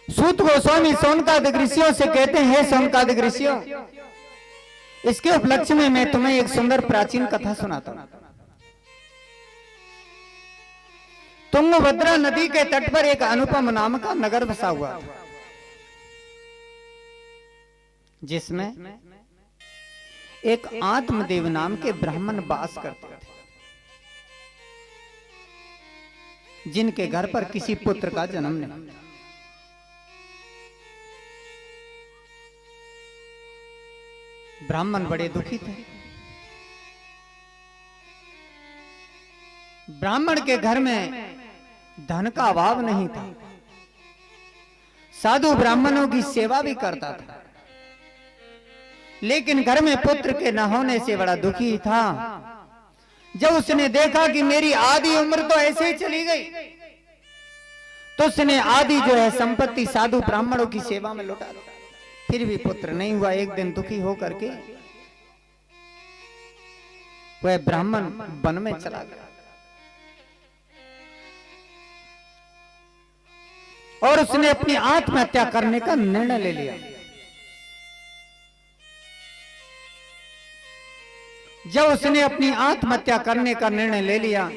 सूत गोस्वामी सोनकादिक ऋषियों से कहते हैं, सोनकादिक ऋषियों, इसके उपलक्ष्य में मैं तुम्हें एक सुंदर प्राचीन कथा सुनाता हूं। तुंगभद्रा नदी के तट पर एक अनुपम नाम का नगर बसा हुआ था, जिसमें एक आत्मदेव नाम के ब्राह्मण वास करते थे, जिनके घर पर किसी पुत्र का जन्म नहीं। ब्राह्मण बड़े दुखी थे। ब्राह्मण के घर में धन का अभाव नहीं था, साधु ब्राह्मणों की सेवा भी करता था, लेकिन घर में पुत्र के न होने से बड़ा दुखी था। जब उसने देखा कि मेरी आधी उम्र तो ऐसे ही चली गई, तो उसने आधी जो है संपत्ति साधु ब्राह्मणों की सेवा में लौटा दी। फिर भी पुत्र नहीं हुआ। एक दिन दुखी होकर के वह ब्राह्मण वन में चला गया और उसने अपनी आत्महत्या करने का निर्णय ले लिया। जब उसने अपनी आत्महत्या करने का निर्णय ले लिया,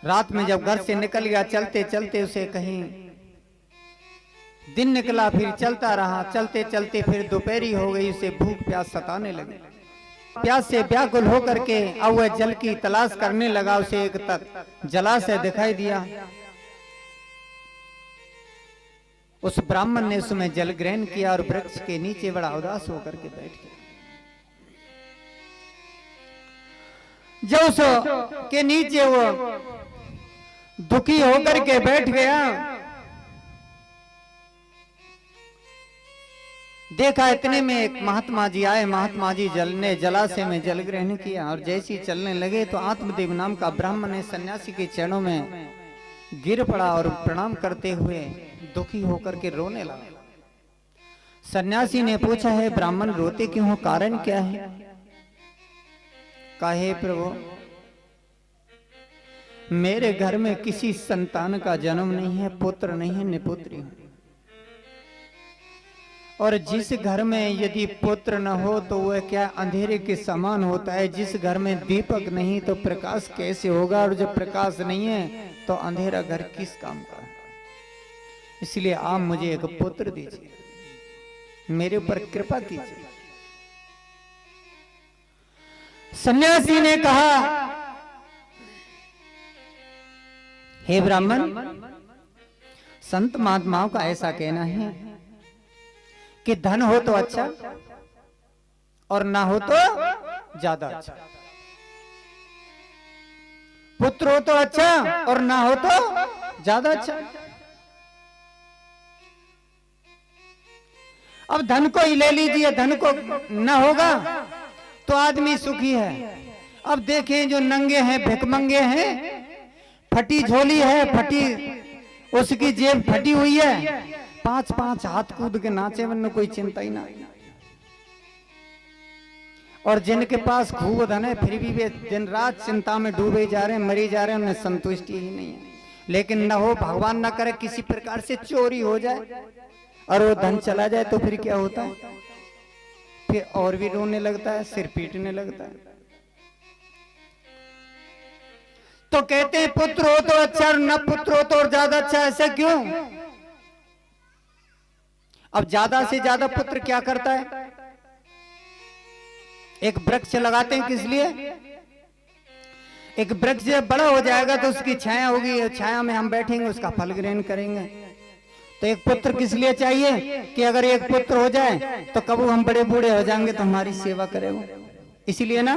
रात में जब घर से निकल गया, चलते चलते उसे कहीं दिन निकला, फिर चलता रहा, चलते चलते फिर दोपहरी हो गई, उसे भूख प्यास सताने लगी। प्यास से व्याकुल होकर के अब वह जल की तलाश करने लगा। उसे एक तक जलाशय दिखाई दिया। उस ब्राह्मण ने उसमें जल ग्रहण किया और वृक्ष के नीचे बड़ा उदास होकर के बैठ गया। जब उस के नीचे वो दुखी होकर के बैठ गया, देखा इतने में एक महात्मा जी आए। महात्मा जी जलाशय में जल ग्रहण किया और जैसे ही चलने लगे तो आत्मदेव नाम का ब्राह्मण ने सन्यासी के चरणों में गिर पड़ा और प्रणाम करते हुए दुखी होकर के रोने लगा। सन्यासी ने पूछा, है ब्राह्मण रोते क्यों हो, कारण क्या है? कहे, प्रभु मेरे घर में किसी संतान का जन्म नहीं है, पुत्र नहीं है, निपुत्री हूं। और जिस घर में यदि पुत्र न हो तो वह क्या अंधेरे के समान होता है। जिस घर में दीपक नहीं तो प्रकाश कैसे होगा, और जब प्रकाश नहीं है तो अंधेरा घर किस काम का है। इसलिए आप मुझे एक पुत्र दीजिए, मेरे ऊपर कृपा कीजिए। सन्यासी ने कहा, हे ब्राह्मण, संत महात्माओं का ऐसा कहना है कि धन हो तो अच्छा और ना हो तो ज्यादा अच्छा, पुत्र हो तो अच्छा और ना हो तो ज्यादा अच्छा। अब धन को ही ले लीजिए, धन को न होगा तो आदमी सुखी है। अब देखें जो नंगे हैं, भिखमंगे हैं, फटी झोली है, फटी उसकी जेब फटी हुई है, 5-5 हाथ कूद के नाचे, वरना कोई चिंता ही ना। और जिनके पास खूब धन है फिर भी वे दिन रात चिंता में डूबे जा रहे हैं, मरी जा रहे हैं, उन्हें संतुष्टि ही नहीं है। लेकिन न हो, भगवान न करे किसी प्रकार से चोरी हो जाए और वो धन चला जाए तो फिर क्या होता है? फिर और भी रोने लगता है, सिर पीटने लगता है। तो कहते हैं पुत्र हो तो अच्छा और न पुत्र हो तो और ज्यादा अच्छा। ऐसा क्यों? अब ज्यादा से ज्यादा पुत्र क्या करता है? एक वृक्ष लगाते हैं, किस लिए? एक वृक्ष जब बड़ा हो जाएगा तो उसकी छाया होगी, छाया में हम बैठेंगे, उसका फल ग्रहण करेंगे। तो एक पुत्र किस लिए चाहिए कि अगर एक पुत्र हो जाए तो कब हम बड़े बूढ़े हो जाएंगे तो हमारी सेवा करेगा, इसीलिए ना।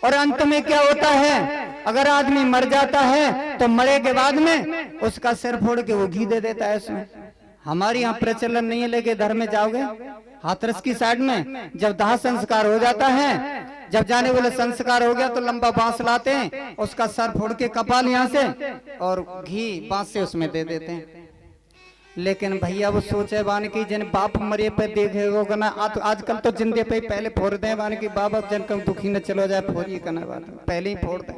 और अंत में क्या होता है, अगर आदमी मर जाता है तो मरे के बाद में उसका सिर फोड़ के वो घी दे देता है उसमें। हमारे यहाँ प्रचलन नहीं है, लेके धर्म में जाओगे हाथरस की साइड में जब दाह संस्कार हो जाता है, जब जाने वाले संस्कार हो गया तो लंबा बांस लाते हैं, उसका सर फोड़ के कपाल यहाँ से और घी बांस से उसमें दे देते हैं। लेकिन भैया वो सोचे बान की जिन बाप मरे पे देखे होगा ना, आजकल तो जिंदे पे पहले फोड़ दे बान की बाबा जन कम दुखी न चलो जाए, फोड़िए करना बात पहले ही फोड़ दें।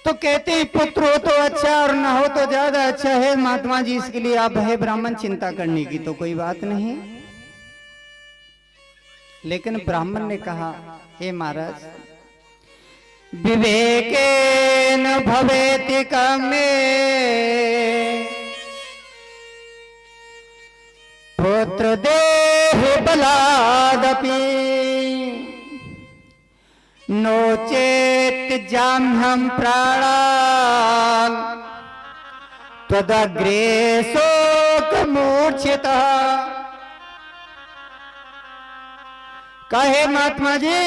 तो कहते हैं पुत्र हो तो अच्छा और ना हो तो ज्यादा अच्छा है महात्मा जी, इसके लिए आप है ब्राह्मण, चिंता करने की तो कोई बात नहीं। लेकिन ब्राह्मण ने कहा, हे महाराज, विवेकेन भवेति कामे पुत्र देह बलादपि नो चेत जाम्यहं प्राणान् त्वदग्रे शोक मूर्छितः। कहे महात्मा जी,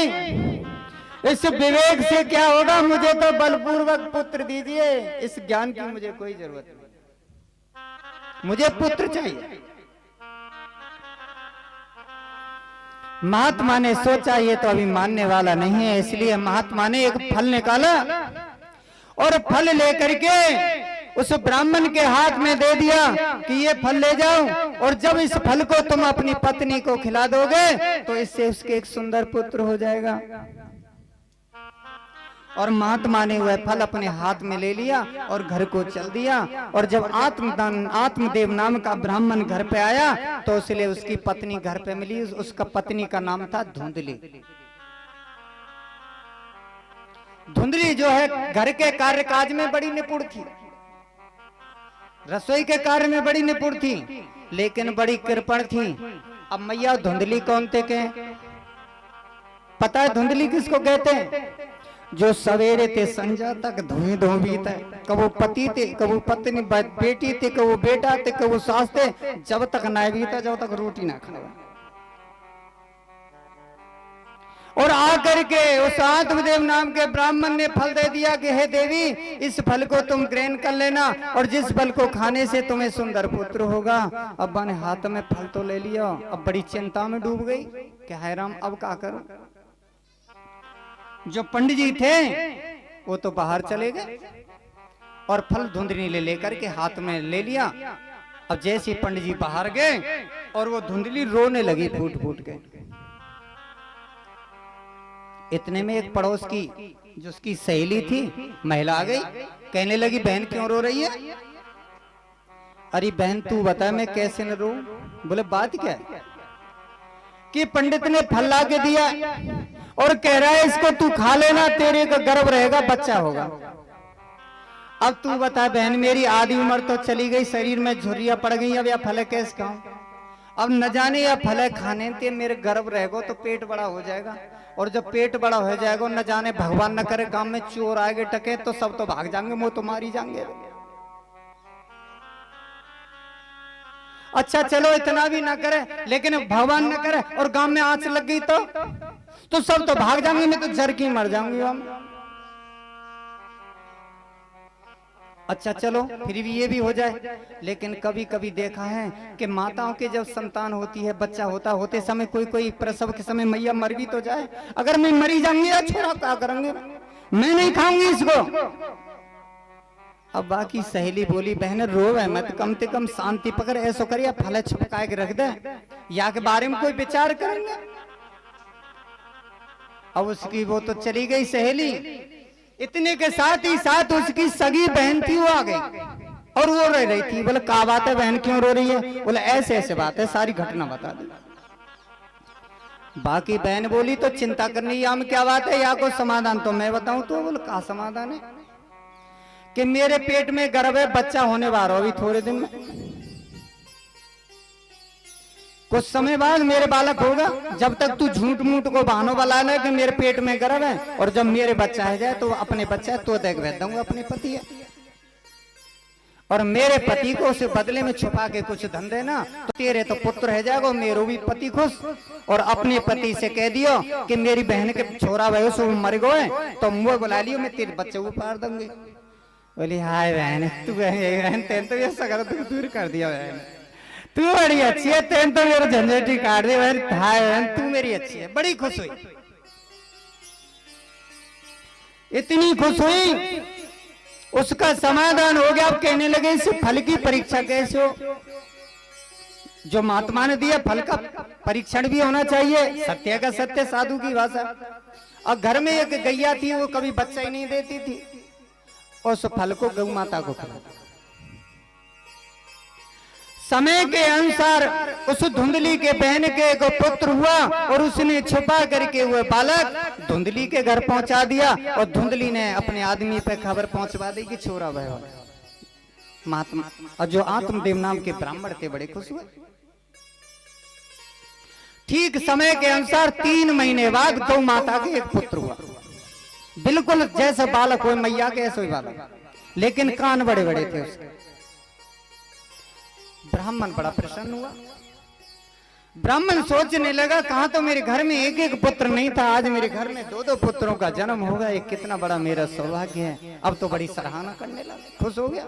इस विवेक से क्या होगा, मुझे तो बलपूर्वक पुत्र दीजिए, इस ज्ञान की मुझे कोई जरूरत नहीं, मुझे पुत्र चाहिए। महात्मा ने सोचा ये तो अभी मानने वाला नहीं है, इसलिए महात्मा ने एक फल निकाला और फल लेकर के उस ब्राह्मण के हाथ में दे दिया कि ये फल ले जाओ, और जब इस फल को तुम अपनी पत्नी को खिला दोगे तो इससे उसके एक सुंदर पुत्र हो जाएगा। और महात्मा ने वह फल अपने हाथ में ले लिया और घर को चल दिया। और जब आत्मदेव नाम का ब्राह्मण घर पे आया तो इसलिए उसकी पत्नी घर पे मिली। उसका पत्नी का नाम था धुंधली। धुंधली जो है घर के कार्य काज में बड़ी निपुण थी, रसोई के कार्य में बड़ी निपुण थी, लेकिन बड़ी कृपण थी। अब मैया धुंधली कौन थे के पता है? धुंधली किसको कहते हैं? जो सवेरे ते संजा तक धुएं धो बीता, कबो पति थे, कबो पत्नी, बेटी थे, कबो बेटा थे, कबो सास थे, जब तक ना बीता जब तक रोटी ना खावा। और आकर के उस आत्मदेव नाम के ब्राह्मण ने फल दे दिया कि हे देवी, इस फल को तुम ग्रहण कर लेना और जिस फल को खाने से तुम्हें सुंदर पुत्र होगा। अब्बा ने हाथ में फल तो ले लिया, अब बड़ी चिंता में डूब गई कि हाय राम, अब क्या करूं। जो पंडित जी थे वो तो बाहर चले गए और फल धुंधली ले लेकर के हाथ में ले लिया। अब जैसे पंडित जी बाहर गए और वो धुंधली रोने लगी फूट फूट के। इतने में एक पड़ोस की जो उसकी सहेली थी महिला आ गई, कहने लगी बहन क्यों रो रही है? अरे बहन तू बता मैं कैसे न रो। बोले बात क्या है? कि पंडित ने फल ला के दिया और कह रहा है इसको तू खा लेना, तेरे का गर्भ रहेगा, बच्चा होगा। अब तू बता बहन, मेरी आधी उम्र तो चली गई, शरीर में झुर्रियां पड़ गई, अब यह फल कैसे खाऊं? अब न जाने यह फल खाने से मेरे गर्भ रहेगा तो पेट बड़ा हो जाएगा, और जब पेट बड़ा हो जाएगा न जाने भगवान न करे गांव में चोर आएंगे टके तो सब तो भाग जाएंगे, मुंह तो मारी जाएंगे। अच्छा चलो इतना भी ना करे, लेकिन भगवान न करे और गांव में आंच लग गई तो सब तो भाग जाएंगे, मैं तो जर की मर जाऊंगी हम। अच्छा चलो फिर भी ये भी हो जाए, लेकिन कभी कभी देखा है कि माताओं के जब संतान होती है, बच्चा होते समय कोई प्रसव के समय मैया मर भी तो जाए। अगर मैं मरी जाऊंगी या छोड़ा क्या करेंगे, मैं नहीं खाऊंगी इसको। अब बाकी सहेली बोली बहन रोवे मत, कम से कम शांति पकड़, ऐसा करिए फल छुपका के रख दे, या के बारे में कोई विचार करेंगे। अब उसकी वो तो चली गई सहेली, इतने के साथ ही साथ उसकी सगी बहन थी वो आ गई और वो रह रही थी। बोले क्या बात है बहन, क्यों रो रही है? बोले ऐसे ऐसे बात है, सारी घटना बता दी। बाकी बहन बोली तो चिंता करनी या में क्या बात है, या को समाधान तो मैं बताऊं। तो बोले क्या समाधान है? कि मेरे पेट में गर्भ है, बच्चा होने वाला अभी थोड़े दिन में, कुछ समय बाद मेरे बालक होगा। जब तक तू झूठ मूठ को बहानों वाला है कि मेरे पेट में गर्भ है, और जब मेरे बच्चा है जाए तो अपने बच्चा तो देख भेज दूंगा, अपने पति है, और मेरे पति को उसे बदले में छुपा के कुछ धन देना, तो तेरे तो पुत्र है जाएगा, मेरे भी पति खुश। और अपने पति से कह दियो कि मेरी बहन के छोरा भाई सो मर गए तो मुँह बुला लियो, मैं तेरे बच्चे को पार दूंगी। बोली हाय बहन, तू बहन तेन तो ये सगर दूर कर दिया, बहन तू बड़ी अच्छी है, तेन तो मेरा झंझटी काट दे बहन, हाय बहन तू मेरी अच्छी है। बड़ी खुश हुई, इतनी खुश हुई उसका समाधान हो गया। अब कहने लगे इस फल की परीक्षा कैसे हो? जो महात्मा ने दिया फल का परीक्षण भी होना चाहिए, सत्य का सत्य, साधु की भाषा। और घर में एक गैया थी, वो कभी बच्चा ही नहीं देती थी। उस फल को गौ माता को खिला। समय के अनुसार उस धुंधली के बहन के एक पुत्र हुआ और उसने छुपा करके हुए बालक धुंधली के घर पहुंचा दिया और धुंधली ने अपने आदमी पे खबर पहुंचवा दी कि छोरा वह महात्मा। और जो आत्मदेव नाम के ब्राह्मण थे बड़े खुश हुए। ठीक समय के अनुसार 3 महीने बाद गौ माता के एक पुत्र हुआ, बिल्कुल जैसे बालक हुए मैया के ऐसे ही बालक, लेकिन कान बड़े बड़े थे उसके। ब्राह्मण बड़ा प्रसन्न हुआ। ब्राह्मण सोचने लगा कहा तो मेरे घर में एक एक पुत्र नहीं था, आज मेरे घर में 2-2 पुत्रों का जन्म होगा, ये कितना बड़ा मेरा सौभाग्य है। अब तो बड़ी सराहना करने लगा, खुश हो गया।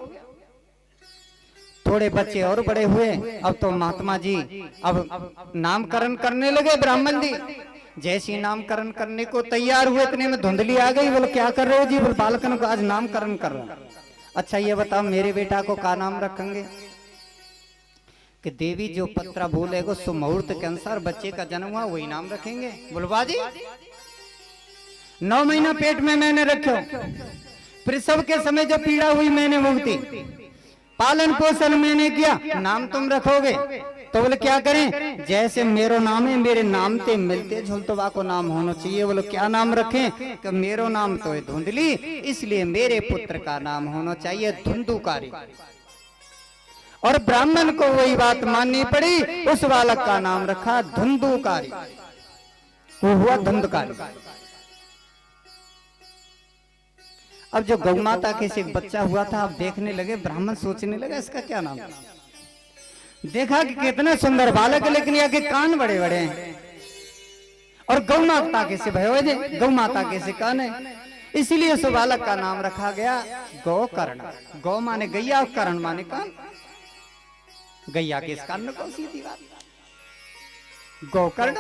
थोड़े बच्चे और बड़े हुए। अब तो महात्मा जी अब नामकरण करने लगे। ब्राह्मण जी जैसे नामकरण करने को तैयार हुए इतने में धुंधली आ गई। बोले क्या कर रहे हो जी? बोले बालकन को आज नामकरण कर रहा हूं। अच्छा ये बताओ मेरे बेटा को क्या नाम रखेंगे? कि देवी जो पत्रा बोलेगा सुमुहूर्त के अनुसार बच्चे का जन्म हुआ वही नाम रखेंगे। बोलवा जी 9 महीना पेट में मैंने रखो, प्रसव के समय जो पीड़ा हुई मैंने भुगती, पालन पोषण मैंने किया, नाम तुम रखोगे। तो बोले क्या करें? जैसे मेरो नाम है मेरे नाम ते मिलते झुलतवा को नाम होना चाहिए। बोले क्या नाम रखें? कि मेरो नाम तो है धुंधली, इसलिए मेरे पुत्र का नाम होना चाहिए धुंधुकारी। और ब्राह्मण को वही बात माननी पड़ी, उस बालक का नाम रखा धुंधुकारी, वो हुआ धुंधकारी। अब जो गौ माता के से एक बच्चा हुआ था, अब देखने लगे ब्राह्मण, सोचने लगा इसका क्या नाम। देखा कि कितना सुंदर बालक है, लेकिन यहाँ के कान बड़े बड़े हैं और गौ माता के से भय, गौ माता के से कान है, इसीलिए उस बालक का नाम रखा गया गौकर्ण। गौ माने गैया, कर्ण माने कान। गैया के इस कान में कौन सी थी बात? गौकर्ण।